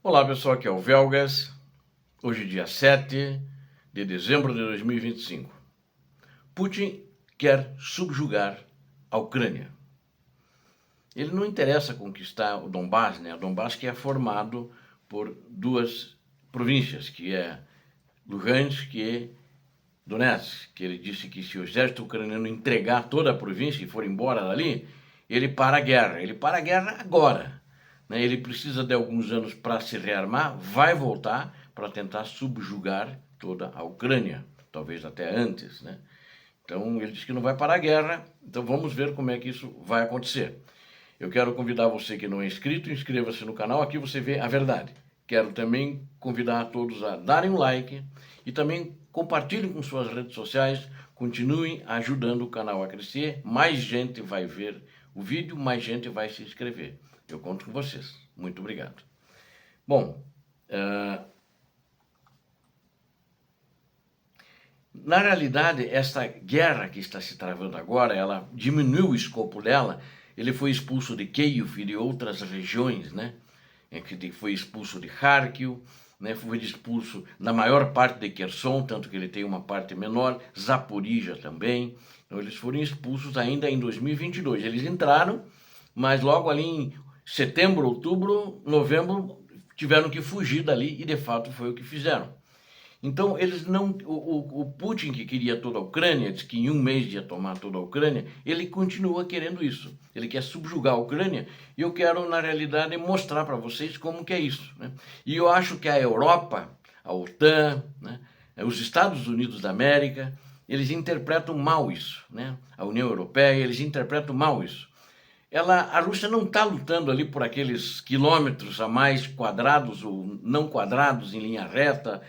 Olá pessoal, aqui é o Velgas, hoje dia 7 de dezembro de 2025. Putin quer subjugar a Ucrânia. Ele não interessa conquistar o Donbás, né? O Donbás que é formado por duas províncias, que é Luhansk e Donetsk, que ele disse que se o exército ucraniano entregar toda a província e for embora dali, ele para a guerra. Ele para a guerra agora. Né? Ele precisa de alguns anos para se rearmar, vai voltar para tentar subjugar toda a Ucrânia, talvez até antes. Né? Então ele disse que não vai parar a guerra, então vamos ver como é que isso vai acontecer. Eu quero convidar você que não é inscrito, inscreva-se no canal, aqui você vê a verdade. Quero também convidar a todos a darem um like e também compartilhem com suas redes sociais, continuem ajudando o canal a crescer, mais gente vai ver o vídeo, mais gente vai se inscrever. Eu conto com vocês. Muito obrigado. Bom, na realidade, essa guerra que está se travando agora, ela diminuiu o escopo dela. Ele foi expulso de Kiev e de outras regiões, né? Foi expulso de Kharkiv, né? Foi expulso na maior parte de Kherson, tanto que ele tem uma parte menor, Zaporizhia também. Então, eles foram expulsos ainda em 2022. Eles entraram, mas logo ali em setembro, outubro, novembro, tiveram que fugir dali e de fato foi o que fizeram. Então, eles não. O Putin, que queria toda a Ucrânia, disse que em um mês ia tomar toda a Ucrânia, ele continua querendo isso. Ele quer subjugar a Ucrânia e eu quero, na realidade, mostrar para vocês como que é isso. Né? E eu acho que a Europa, a OTAN, né, os Estados Unidos da América, eles interpretam mal isso. Né? A União Europeia, eles interpretam mal isso. A Rússia não está lutando ali por aqueles quilômetros a mais quadrados ou não quadrados em linha reta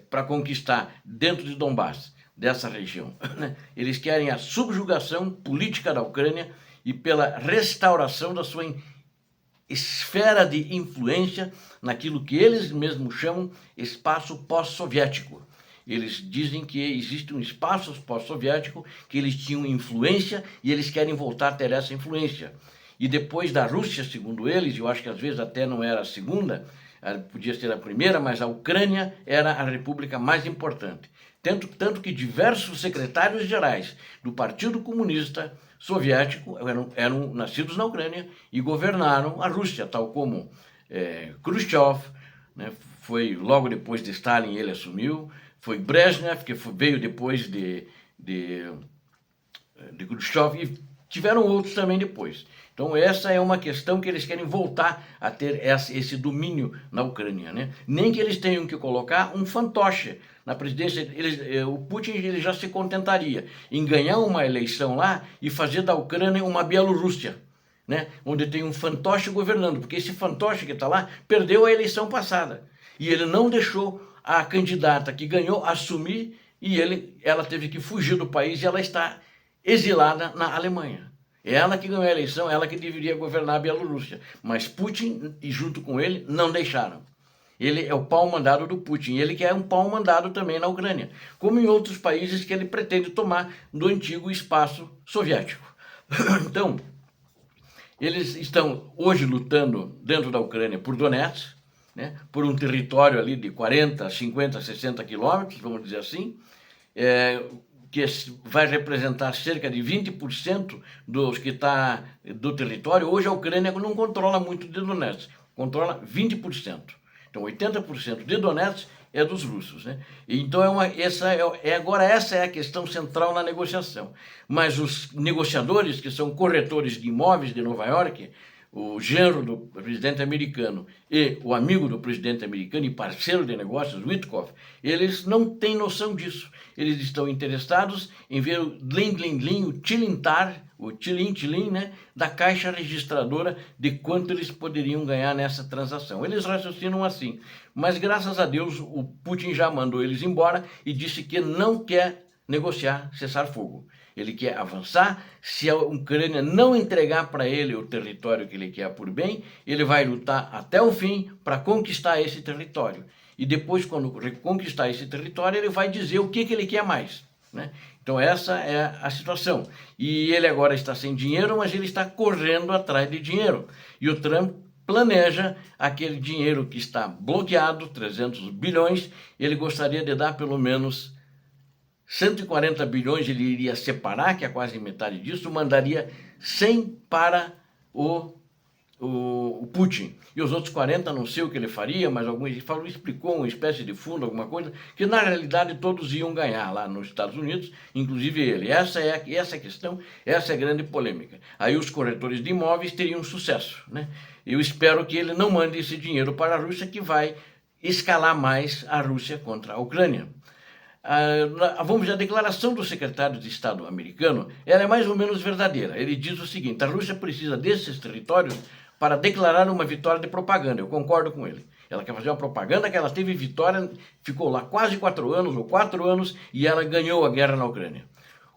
para conquistar dentro de Donbás, dessa região. Eles querem a subjugação política da Ucrânia e pela restauração da sua esfera de influência naquilo que eles mesmos chamam espaço pós-soviético. Eles dizem que existe um espaço pós-soviético, que eles tinham influência e eles querem voltar a ter essa influência. E depois da Rússia, segundo eles, eu acho que às vezes até não era a segunda, podia ser a primeira, mas a Ucrânia era a república mais importante. Tanto que diversos secretários gerais do Partido Comunista Soviético eram nascidos na Ucrânia e governaram a Rússia, tal como Khrushchev, né, foi logo depois de Stalin ele assumiu, foi Brezhnev, que veio depois de Khrushchev, e tiveram outros também depois. Então essa é uma questão que eles querem voltar a ter esse domínio na Ucrânia. Né? Nem que eles tenham que colocar um fantoche na presidência. O Putin ele já se contentaria em ganhar uma eleição lá e fazer da Ucrânia uma Bielorrússia. Né? Onde tem um fantoche governando, porque esse fantoche que está lá perdeu a eleição passada. E ele não deixou a candidata que ganhou assumir e ela teve que fugir do país e ela está exilada na Alemanha. É ela que ganhou a eleição, ela que deveria governar a Bielorrússia. Mas Putin e junto com ele não deixaram. Ele é o pau-mandado do Putin. Ele quer um pau-mandado também na Ucrânia, como em outros países que ele pretende tomar do antigo espaço soviético. Então, eles estão hoje lutando dentro da Ucrânia por Donetsk, né, por um território ali de 40, 50, 60 quilômetros, vamos dizer assim, que vai representar cerca de 20% dos que está do território. Hoje a Ucrânia não controla muito de Donetsk, controla 20%. Então 80% de Donetsk é dos russos. Né? Então essa é a questão central na negociação. Mas os negociadores, que são corretores de imóveis de Nova York, o genro do presidente americano e o amigo do presidente americano e parceiro de negócios, Witkoff, eles não têm noção disso. Eles estão interessados em ver o dling-dling-dling, o tilintar, o tilim-tilim, né, da caixa registradora de quanto eles poderiam ganhar nessa transação. Eles raciocinam assim. Mas, graças a Deus, o Putin já mandou eles embora e disse que não quer negociar cessar-fogo. Ele quer avançar. Se a Ucrânia não entregar para ele o território que ele quer por bem, ele vai lutar até o fim para conquistar esse território. E depois, quando reconquistar esse território, ele vai dizer o que ele quer mais. Né? Então essa é a situação. E ele agora está sem dinheiro, mas ele está correndo atrás de dinheiro. E o Trump planeja aquele dinheiro que está bloqueado, 300 bilhões, ele gostaria de dar pelo menos 140 bilhões, ele iria separar, que é quase metade disso, mandaria 100 para o Putin. E os outros 40, não sei o que ele faria, mas alguns explicou uma espécie de fundo, alguma coisa, que na realidade todos iam ganhar lá nos Estados Unidos, inclusive ele. Essa é a questão, essa é a grande polêmica. Aí os corretores de imóveis teriam sucesso, né? Eu espero que ele não mande esse dinheiro para a Rússia, que vai escalar mais a Rússia contra a Ucrânia. Vamos ver, a declaração do secretário de Estado americano, ela é mais ou menos verdadeira. Ele diz o seguinte: a Rússia precisa desses territórios para declarar uma vitória de propaganda. Eu concordo com ele. Ela quer fazer uma propaganda que ela teve vitória, ficou lá quase 4 anos ou 4 anos e ela ganhou a guerra na Ucrânia.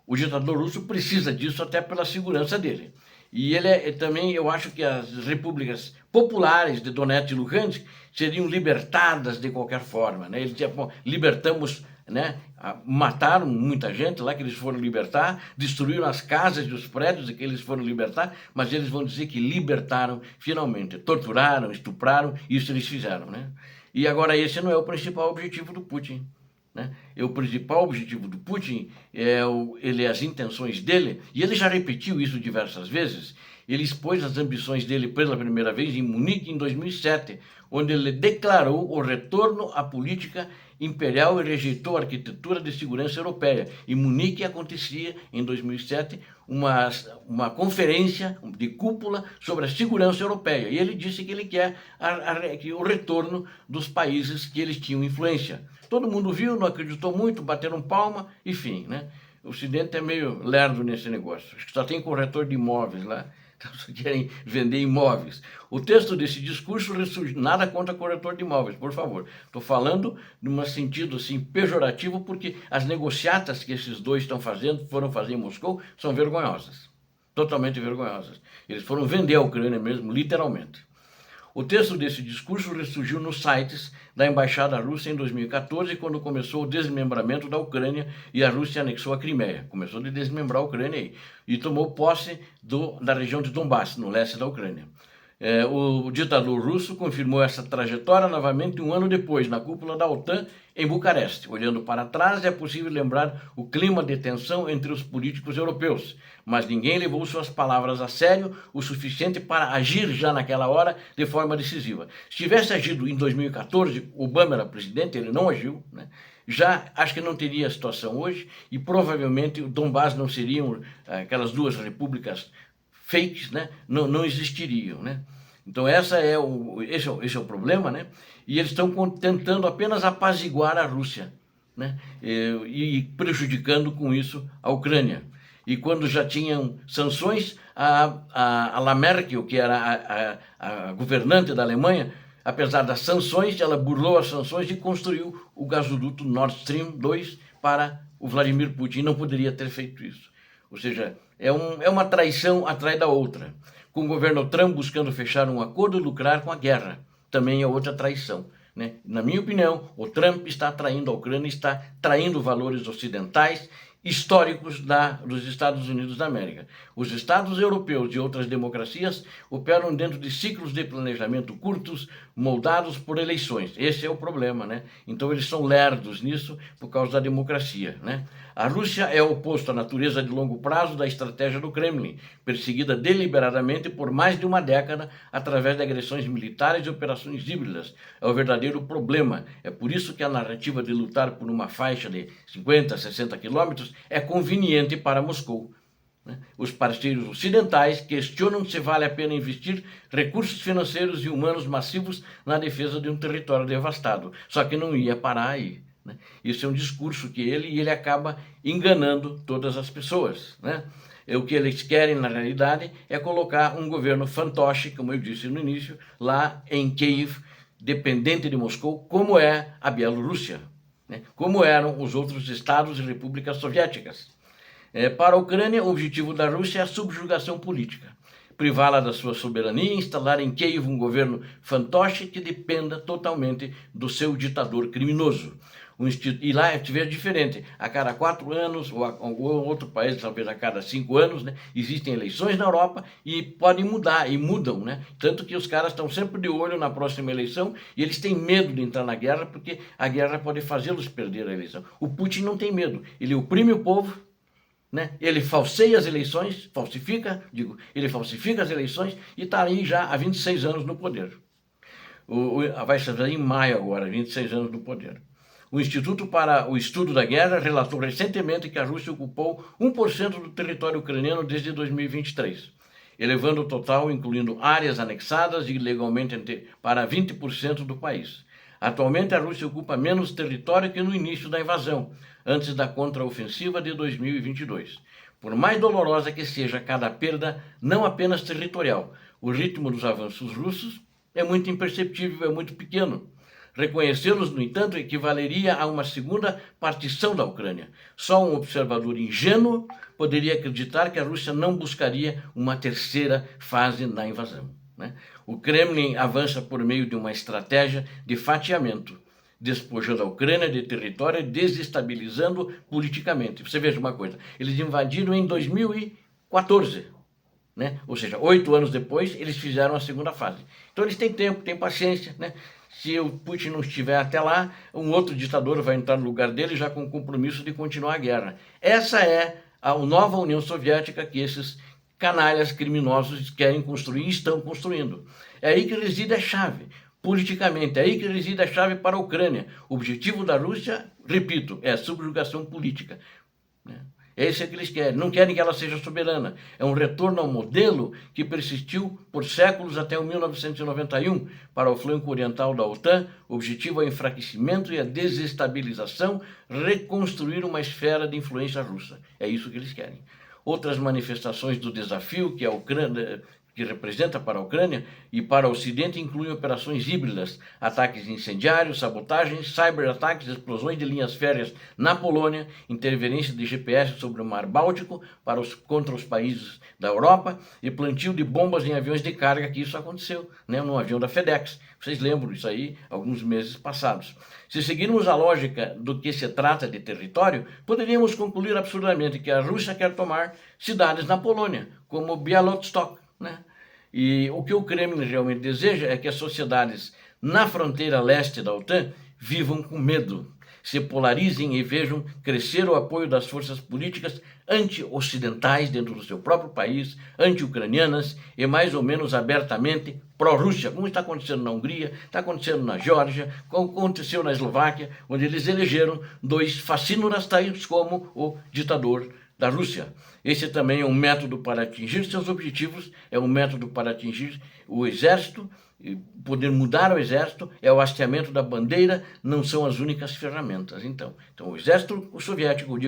O ditador russo precisa disso até pela segurança dele. E ele também, eu acho que as repúblicas populares de Donetsk e Luhansk seriam libertadas de qualquer forma, né? Eles diziam, libertamos, né? Mataram muita gente lá que eles foram libertar, destruíram as casas e os prédios que eles foram libertar, mas eles vão dizer que libertaram finalmente, torturaram, estupraram, isso eles fizeram, né? E agora esse não é o principal objetivo do Putin, né? O principal objetivo do Putin é as intenções dele, e ele já repetiu isso diversas vezes. Ele expôs as ambições dele pela primeira vez em Munique em 2007, onde ele declarou o retorno à política imperial e rejeitou a arquitetura de segurança europeia. Em Munique acontecia, em 2007, uma conferência de cúpula sobre a segurança europeia. E ele disse que ele quer o retorno dos países que eles tinham influência. Todo mundo viu, não acreditou muito, bateram palma, enfim, né? O Ocidente é meio lerdo nesse negócio. Acho que só tem corretor de imóveis lá. Só querem vender imóveis. O texto desse discurso ressurge, nada contra corretor de imóveis, por favor. Estou falando num sentido assim pejorativo, porque as negociatas que esses dois foram fazer em Moscou, são vergonhosas. Totalmente vergonhosas. Eles foram vender a Ucrânia mesmo, literalmente. O texto desse discurso ressurgiu nos sites da Embaixada Russa em 2014, quando começou o desmembramento da Ucrânia e a Rússia anexou a Crimeia. Começou a desmembrar a Ucrânia aí, e tomou posse da região de Donbass, no leste da Ucrânia. O ditador russo confirmou essa trajetória novamente um ano depois, na cúpula da OTAN em Bucareste. Olhando para trás, é possível lembrar o clima de tensão entre os políticos europeus, mas ninguém levou suas palavras a sério o suficiente para agir já naquela hora de forma decisiva. Se tivesse agido em 2014, Obama era presidente, ele não agiu, né? Já acho que não teria a situação hoje e provavelmente o Donbass não seriam aquelas duas repúblicas fakes, né? Não existiriam, né? Então esse é o problema, né? E eles estão tentando apenas apaziguar a Rússia, né? E prejudicando com isso a Ucrânia. E quando já tinham sanções, a Merkel, que era a governante da Alemanha, apesar das sanções, ela burlou as sanções e construiu o gasoduto Nord Stream 2 para o Vladimir Putin. Não poderia ter feito isso. Ou seja, é uma traição atrás da outra. Com o governo Trump buscando fechar um acordo e lucrar com a guerra. Também é outra traição, né? Na minha opinião, o Trump está traindo a Ucrânia, está traindo valores ocidentais históricos dos Estados Unidos da América. Os Estados europeus e outras democracias operam dentro de ciclos de planejamento curtos, moldados por eleições. Esse é o problema, né? Então eles são lerdos nisso por causa da democracia, né? A Rússia é oposto à natureza de longo prazo da estratégia do Kremlin, perseguida deliberadamente por mais de uma década através de agressões militares e operações híbridas. É o verdadeiro problema. É por isso que a narrativa de lutar por uma faixa de 50, 60 quilômetros é conveniente para Moscou. Os parceiros ocidentais questionam se vale a pena investir recursos financeiros e humanos massivos na defesa de um território devastado. Só que não ia parar aí. Isso é um discurso que ele acaba enganando todas as pessoas, né? O que eles querem, na realidade, é colocar um governo fantoche, como eu disse no início, lá em Kiev, dependente de Moscou, como é a Bielorrússia, né? Como eram os outros estados e repúblicas soviéticas. Para a Ucrânia, o objetivo da Rússia é a subjugação política, privá-la da sua soberania e instalar em Kiev um governo fantoche que dependa totalmente do seu ditador criminoso. E lá é diferente. A cada 4 anos, ou outro país, talvez a cada 5 anos, né? Existem eleições na Europa e podem mudar, e mudam, né? Tanto que os caras estão sempre de olho na próxima eleição e eles têm medo de entrar na guerra porque a guerra pode fazê-los perder a eleição. O Putin não tem medo. Ele oprime o povo, né? Ele falseia as eleições, ele falsifica as eleições e está aí já há 26 anos no poder. Vai ser em maio agora, 26 anos no poder. O Instituto para o Estudo da Guerra relatou recentemente que a Rússia ocupou 1% do território ucraniano desde 2023, elevando o total, incluindo áreas anexadas ilegalmente, para 20% do país. Atualmente, a Rússia ocupa menos território que no início da invasão, antes da contraofensiva de 2022. Por mais dolorosa que seja cada perda, não apenas territorial, o ritmo dos avanços russos é muito imperceptível, é muito pequeno. Reconhecê-los, no entanto, equivaleria a uma segunda partição da Ucrânia. Só um observador ingênuo poderia acreditar que a Rússia não buscaria uma terceira fase na invasão, né? O Kremlin avança por meio de uma estratégia de fatiamento, despojando a Ucrânia de território e desestabilizando politicamente. Você veja uma coisa, eles invadiram em 2014, né? Ou seja, 8 anos depois, eles fizeram a segunda fase. Então eles têm tempo, têm paciência, né? Se o Putin não estiver até lá, um outro ditador vai entrar no lugar dele já com o compromisso de continuar a guerra. Essa é a nova União Soviética que esses canalhas criminosos querem construir e estão construindo. É aí que reside a chave, politicamente, é aí que reside a chave para a Ucrânia. O objetivo da Rússia, repito, é a subjugação política, né? É isso que eles querem, não querem que ela seja soberana. É um retorno ao modelo que persistiu por séculos até o 1991 para o flanco oriental da OTAN. O objetivo é o enfraquecimento e a desestabilização, reconstruir uma esfera de influência russa. É isso que eles querem. Outras manifestações do desafio que a Ucrânia, que representa para a Ucrânia e para o Ocidente, incluem operações híbridas, ataques incendiários, sabotagens, cyberataques, explosões de linhas férreas na Polônia, interferência de GPS sobre o Mar Báltico contra os países da Europa e plantio de bombas em aviões de carga, que isso aconteceu, né, no avião da FedEx. Vocês lembram disso aí alguns meses passados. Se seguirmos a lógica do que se trata de território, poderíamos concluir absurdamente que a Rússia quer tomar cidades na Polônia, como Białystok, né? E o que o Kremlin realmente deseja é que as sociedades na fronteira leste da OTAN vivam com medo, se polarizem e vejam crescer o apoio das forças políticas anti-ocidentais dentro do seu próprio país, anti-ucranianas e mais ou menos abertamente pró-Rússia, como está acontecendo na Hungria, está acontecendo na Geórgia, como aconteceu na Eslováquia, onde eles elegeram 2 facínoras tais como o ditador da Rússia. Esse também é um método para atingir seus objetivos, é um método para atingir o exército, poder mudar o exército, é o hasteamento da bandeira, não são as únicas ferramentas. Então o exército soviético,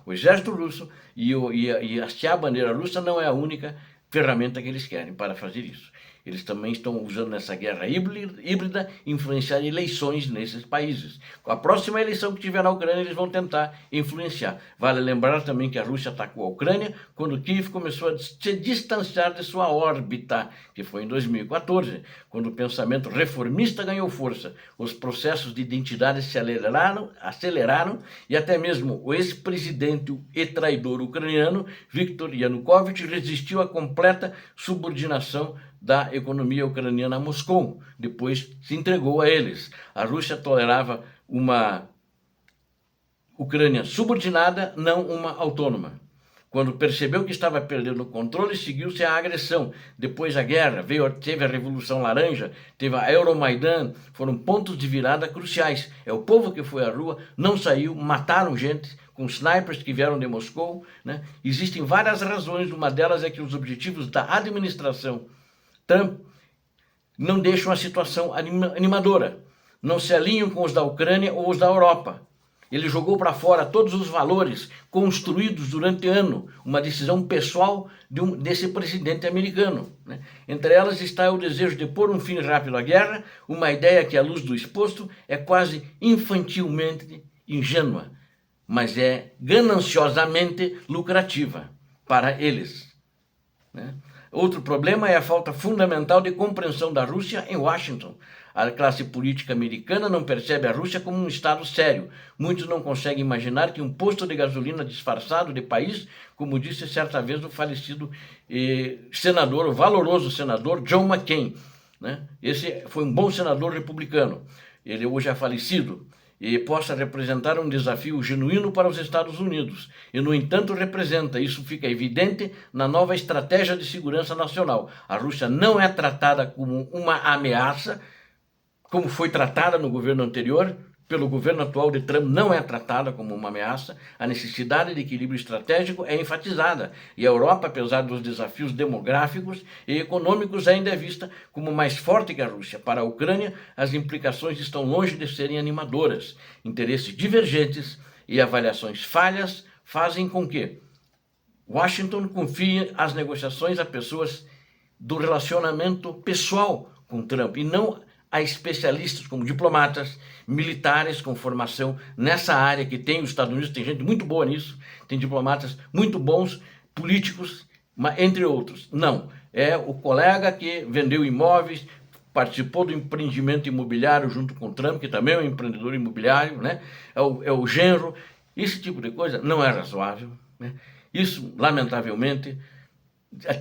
o exército russo e hastear a bandeira russa não é a única ferramenta que eles querem para fazer isso. Eles também estão usando essa guerra híbrida influenciar eleições nesses países. Com a próxima eleição que tiver na Ucrânia, eles vão tentar influenciar. Vale lembrar também que a Rússia atacou a Ucrânia quando Kiev começou a se distanciar de sua órbita, que foi em 2014, quando o pensamento reformista ganhou força. Os processos de identidade se aceleraram e até mesmo o ex-presidente e traidor ucraniano, Viktor Yanukovych, resistiu à completa subordinação da economia ucraniana a Moscou, depois se entregou a eles. A Rússia tolerava uma Ucrânia subordinada, não uma autônoma. Quando percebeu que estava perdendo o controle, seguiu-se a agressão. Depois a guerra, teve a Revolução Laranja, teve a Euromaidan, foram pontos de virada cruciais. É o povo que foi à rua, não saiu, mataram gente com snipers que vieram de Moscou, né? Existem várias razões, uma delas é que os objetivos da administração Trump não deixam a situação animadora, não se alinham com os da Ucrânia ou os da Europa. Ele jogou para fora todos os valores construídos durante ano, uma decisão pessoal desse presidente americano, né? Entre elas está o desejo de pôr um fim rápido à guerra, uma ideia que, à luz do exposto, é quase infantilmente ingênua, mas é gananciosamente lucrativa para eles, né? Outro problema é a falta fundamental de compreensão da Rússia em Washington. A classe política americana não percebe a Rússia como um Estado sério. Muitos não conseguem imaginar que um posto de gasolina disfarçado de país, como disse certa vez o falecido senador, o valoroso senador John McCain, né? Esse foi um bom senador republicano. Ele hoje é falecido. E possa representar um desafio genuíno para os Estados Unidos. E, no entanto, representa, isso fica evidente na nova estratégia de segurança nacional. A Rússia não é tratada como uma ameaça, como foi tratada no governo anterior, pelo governo atual de Trump não é tratada como uma ameaça. A necessidade de equilíbrio estratégico é enfatizada. E a Europa, apesar dos desafios demográficos e econômicos, ainda é vista como mais forte que a Rússia. Para a Ucrânia, as implicações estão longe de serem animadoras. Interesses divergentes e avaliações falhas fazem com que Washington confie as negociações a pessoas do relacionamento pessoal com Trump e não a especialistas como diplomatas, militares com formação nessa área que tem os Estados Unidos, tem gente muito boa nisso, tem diplomatas muito bons, políticos, entre outros. Não, é o colega que vendeu imóveis, participou do empreendimento imobiliário junto com Trump, que também é um empreendedor imobiliário, né? É o genro. Esse tipo de coisa não é razoável, né? Isso, lamentavelmente,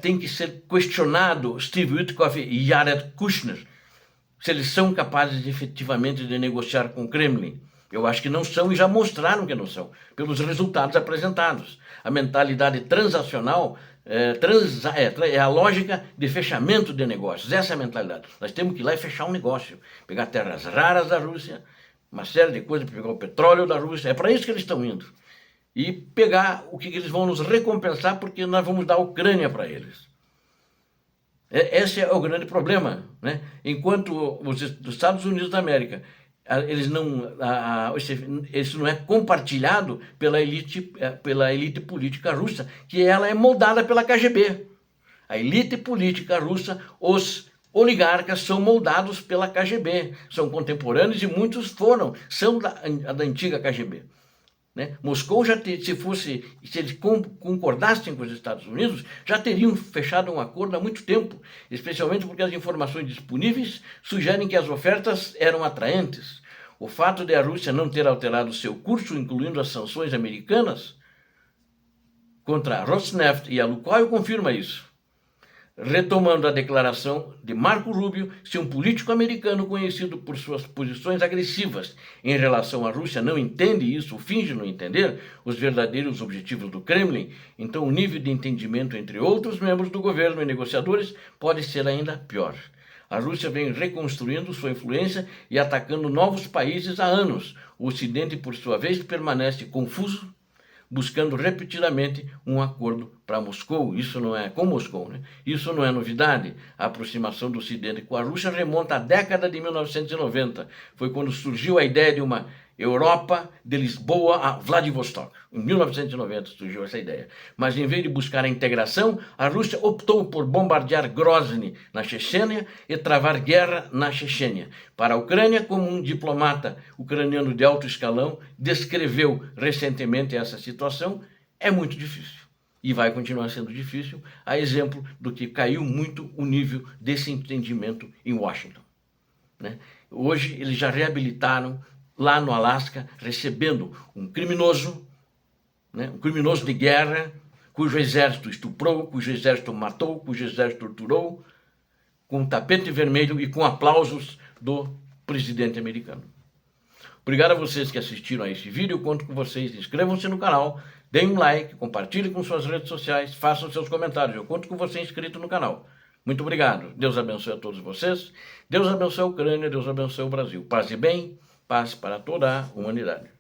tem que ser questionado. Steve Witkoff e Jared Kushner, se eles são capazes efetivamente de negociar com o Kremlin. Eu acho que não são e já mostraram que não são, pelos resultados apresentados. A mentalidade transacional é a lógica de fechamento de negócios. Essa é a mentalidade. Nós temos que ir lá e fechar um negócio, pegar terras raras da Rússia, uma série de coisas para pegar o petróleo da Rússia. É para isso que eles estão indo. E pegar o que eles vão nos recompensar, porque nós vamos dar a Ucrânia para eles. Esse é o grande problema, né? Enquanto os Estados Unidos da América, isso não é compartilhado pela elite política russa, que ela é moldada pela KGB. A elite política russa, os oligarcas são moldados pela KGB, são contemporâneos e muitos são da antiga KGB. Né? Moscou se eles concordassem com os Estados Unidos, já teriam fechado um acordo há muito tempo, especialmente porque as informações disponíveis sugerem que as ofertas eram atraentes. O fato de a Rússia não ter alterado seu curso, incluindo as sanções americanas contra a Rosneft e a Lukoil, confirma isso. Retomando a declaração de Marco Rubio, se um político americano conhecido por suas posições agressivas em relação à Rússia não entende isso, ou finge não entender os verdadeiros objetivos do Kremlin, então o nível de entendimento entre outros membros do governo e negociadores pode ser ainda pior. A Rússia vem reconstruindo sua influência e atacando novos países há anos. O Ocidente, por sua vez, permanece confuso, buscando repetidamente um acordo para Moscou. Isso não é com Moscou, né? Isso não é novidade. A aproximação do Ocidente com a Rússia remonta à década de 1990. Foi quando surgiu a ideia de uma Europa de Lisboa a Vladivostok. Em 1990 surgiu essa ideia. Mas em vez de buscar a integração, a Rússia optou por bombardear Grozny na Chechênia e travar guerra na Chechênia. Para a Ucrânia, como um diplomata ucraniano de alto escalão descreveu recentemente essa situação, é muito difícil. E vai continuar sendo difícil, a exemplo do que caiu muito o nível desse entendimento em Washington. Né? Hoje eles já reabilitaram lá no Alasca, recebendo um criminoso, né, um criminoso de guerra, cujo exército estuprou, cujo exército matou, cujo exército torturou, com um tapete vermelho e com aplausos do presidente americano. Obrigado a vocês que assistiram a esse vídeo, eu conto com vocês, inscrevam-se no canal, deem um like, compartilhem com suas redes sociais, façam seus comentários, eu conto com você inscrito no canal. Muito obrigado, Deus abençoe a todos vocês, Deus abençoe a Ucrânia, Deus abençoe o Brasil. Paz e bem, paz para toda a humanidade.